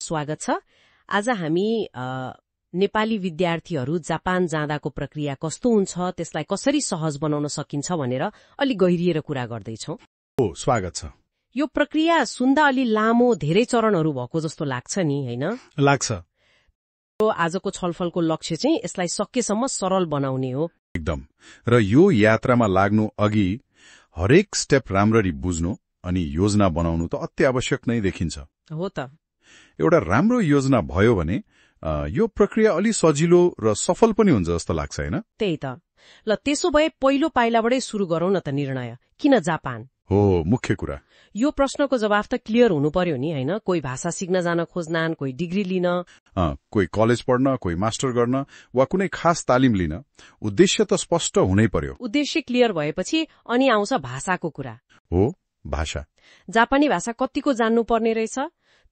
स्वागत छ। आज हामी नेपाली विद्यार्थीहरू जापान जाँदाको प्रक्रिया कस्तो हुन्छ, त्यसलाई कसरी सहज बनाउन सकिन्छ भनेर अलि गहिरिएर कुरा गर्दैछौं। स्वागत छ। यो प्रक्रिया सुन्दा अलि लामो, धेरै चरणहरू भएको जस्तो लाग्छ नि, हैन? लाग्छ। आजको छलफलको लक्ष्य चाहिँ यसलाई सकेसम्म सरल बनाउने हो। एकदम। र यो यात्रामा लाग्नु अघि हरेक स्टेप राम्ररी बुझ्नु अनि योजना बनाउनु त अत्यावश्यक नै देखिन्छ। हो त। एउटा राम्रो योजना भयो भने यो प्रक्रिया अलि सजिलो र सफल पनि हुन्छ जस्तो लाग्छ, हैन? त्यही त। ल त्यसो भए पहिलो पाइलाबाटै सुरु गरौं न त निर्णय। किन जापान? हो, मुख्य कुरा। यो प्रश्नको जवाफ त क्लियर हुनु पर्यो नि, हैन? कोही भाषा सिक्न जान खोज्नान्, कोही डिग्री लिन, कोही कलेज पढ्न, कोही मास्टर गर्न वा कुनै खास तालिम लिन। उद्देश्य त स्पष्ट हुनै पर्यो। उद्देश्य क्लियर भएपछि अनि आउँछ भाषाको कुरा। हो, भाषा। जापानी भाषा कतिको जान्नु पर्ने रहेछ?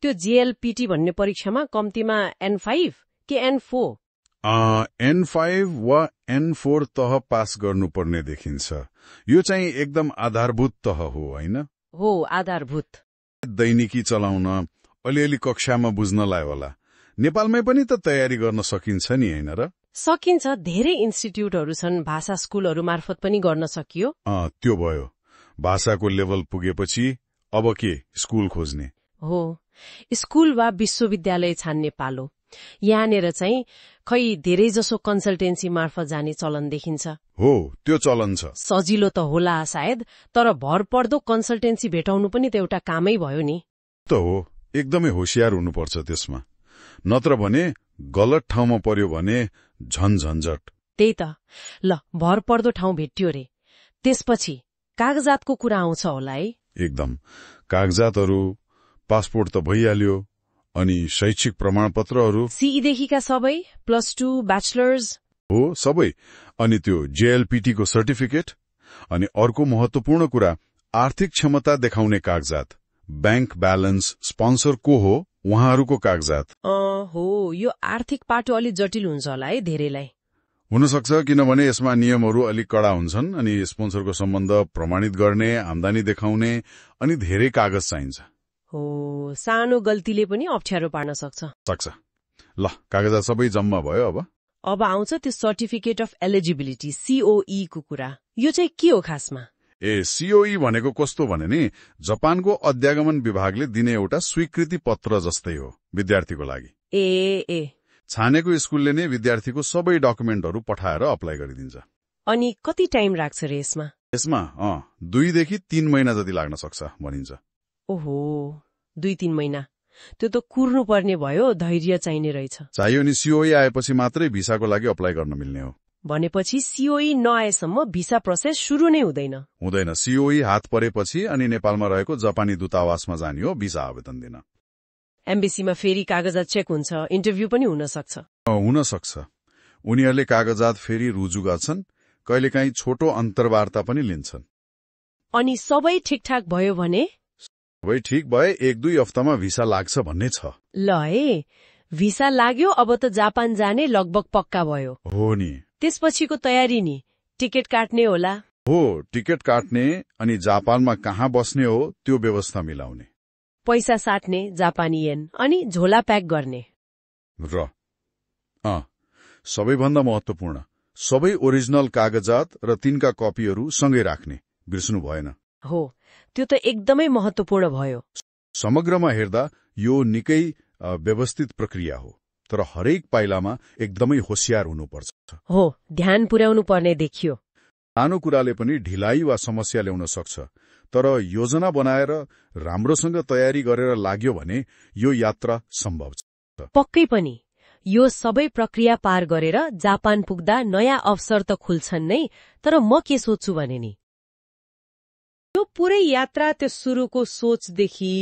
त्यो JLPT भन्ने परीक्षामा कम्तीमा N5 के N4? N5 वा N4 तह पास गर्नुपर्ने देखिन्छ। यो चाहिँ एकदम आधारभूत तह हो, होइन? हो, आधारभूत। दैनिकी चलाउन, अलिअलि कक्षामा बुझ्नलाई होला। नेपालमै पनि त तयारी गर्न सकिन्छ नि, होइन र? सकिन्छ। धेरै इन्स्टिट्युटहरू छन्, भाषा स्कुलहरू मार्फत पनि गर्न सकियो। त्यो भयो। भाषाको लेभल पुगेपछि अब के, स्कुल खोज्ने? हो, स्कुल वा विश्वविद्यालय छान्ने पालो। यहाँनिर चाहिँ खै धेरै जसो कन्सल्टेन्सी मार्फत जाने चलन देखिन्छ। हो, त्यो चलन छ। सजिलो त होला सायद, तर भरपर्दो कन्सल्टेन्सी भेटाउनु पनि त एउटा कामै भयो नि। त हो, एकदमै होशियार हुनुपर्छ त्यसमा। नत्र भने गलत ठाउँमा पर्यो भने झन्झन्झट। त्यही त। ल, भरपर्दो ठाउँ भेट्यो रे। त्यसपछि कागजातको कुरा आउँछ होला है? एकदम। कागजातहरू, पासपोर्ट त भइहाल्यो, अनि शैक्षिक प्रमाणपत्रहरू। सीईदेखिका सबै, +2, ब्याचलर्स। हो, सबै। अनि त्यो JLPT को सर्टिफिकेट। अनि अर्को महत्वपूर्ण कुरा, आर्थिक क्षमता देखाउने कागजात। बैंक ब्यालेन्स, स्पोन्सर को हो, उहाँहरूको कागजात। हो, यो आर्थिक पाटो अलि जटिल हुन्छ होला है धेरैलाई। हुनसक्छ, किनभने यसमा नियमहरू अलिक कडा हुन्छन् अनि स्पोन्सरको सम्बन्ध प्रमाणित गर्ने, आम्दानी देखाउने अनि धेरै कागज चाहिन्छ। हो, सानो गल्तीले पनि अप्ठ्यारो पार्न सक्छ। ल, कागजात सबै जम्मा भयो। अब आउँछ त्यो सर्टिफिकेट अफ एलिजिबिलिटी, COE को कुरा। यो चाहिँ के हो खासमा? COE भनेको कस्तो भने नि, जापानको अध्यागमन विभागले दिने एउटा स्वीकृति पत्र जस्तै हो विद्यार्थीको लागि। ए छानेको स्कुलले नै विद्यार्थीको सबै डकुमेन्टहरू पठाएर अप्लाई गरिदिन्छ। अनि कति टाइम लाग्छ रे यसमा? 2 देखि 3 महिना जति लाग्न सक्छ भनिन्छ। ओहो, 2-3 महिना। त्यो त कुर्नु पर्ने भयो, धैर्य चाहिने रहेछ। चाहियो नि। COE आएपछि मात्रै भिसाको लागि अप्लाई गर्न मिल्ने हो। भनेपछि COE नआएसम्म भिसा प्रोसेस सुरु नै हुँदैन? हुँदैन। COE हात परेपछि अनि नेपालमा रहेको जापानी दूतावासमा जाने हो भिसा आवेदन दिन। एम्बेसीमा फेरि कागजात चेक हुन्छ, इन्टरभ्यू पनि हुन सक्छ। हुन सक्छ। उनीहरूले कागजात फेरि रुजु गर्छन्, कहिलेकाहीँ छोटो अन्तर्वार्ता पनि लिन्छन्। अनि सबै ठिकठाक भयो भने? सबै ठिक भए 1-2 हप्तामा भिसा लाग्छ भन्ने छ। ल है, भिसा लाग्यो, अब त जापान जाने लगभग पक्का भयो। हो नि। त्यसपछिको तयारी नि? टिकट काट्ने होला? हो, टिकट काट्ने अनि जापानमा कहाँ बस्ने हो त्यो व्यवस्था मिलाउने। पैसा साट्ने, जापानी येन, अनि झोला प्याक गर्ने। र सबैभन्दा महत्वपूर्ण, सबै ओरिजिनल कागजात र तिनका कपीहरू सँगै राख्ने बिर्सनु भएन। हो, त्यो त एकदमै महत्वपूर्ण भयो। समग्रमा हेर्दा यो निकै व्यवस्थित प्रक्रिया हो, तर हरेक पाइलामा एकदमै होशियार हुनुपर्छ। हो, ध्यान पुर्याउनु पर्ने देखियो। सानो कुराले पनि ढिलाइ वा समस्या ल्याउन सक्छ, तर योजना बनाएर राम्रोसँग तयारी गरेर लाग्यो भने यो यात्रा सम्भव छ। पक्कै पनि। यो सबै प्रक्रिया पार गरेर जापान पुग्दा नयाँ अवसर त खुल्छन् नै, तर म के सोच्छु भने नि, यो पुरै यात्रा त्यो सुरुको सोचदेखि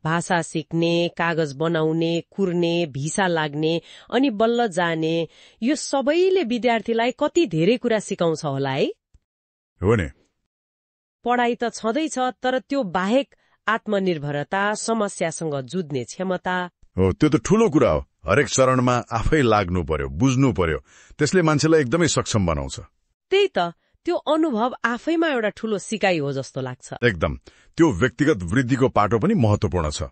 भाषा सिक्ने, कागज बनाउने, कुर्ने, भिसा लाग्ने अनि बल्ल जाने, यो सबैले विद्यार्थीलाई कति धेरै कुरा सिकाउँछ होला है? हो नि। पढाइ त छँदैछ, तर त्यो बाहेक आत्मनिर्भरता, समस्यासँग जुझ्ने क्षमता। हो, त्यो त ठूलो कुरा हो। हरेक चरणमा आफै लाग्नु पर्यो, बुझ्नु पर्यो। त्यसले मान्छेलाई एकदमै सक्षम बनाउँछ। त्यही त। त्यो अनुभव आफैमा एउटा ठूलो सिकाइ हो जस्तो लाग्छ। एकदम। त्यो व्यक्तिगत वृद्धिको पाटो पनि महत्वपूर्ण छ।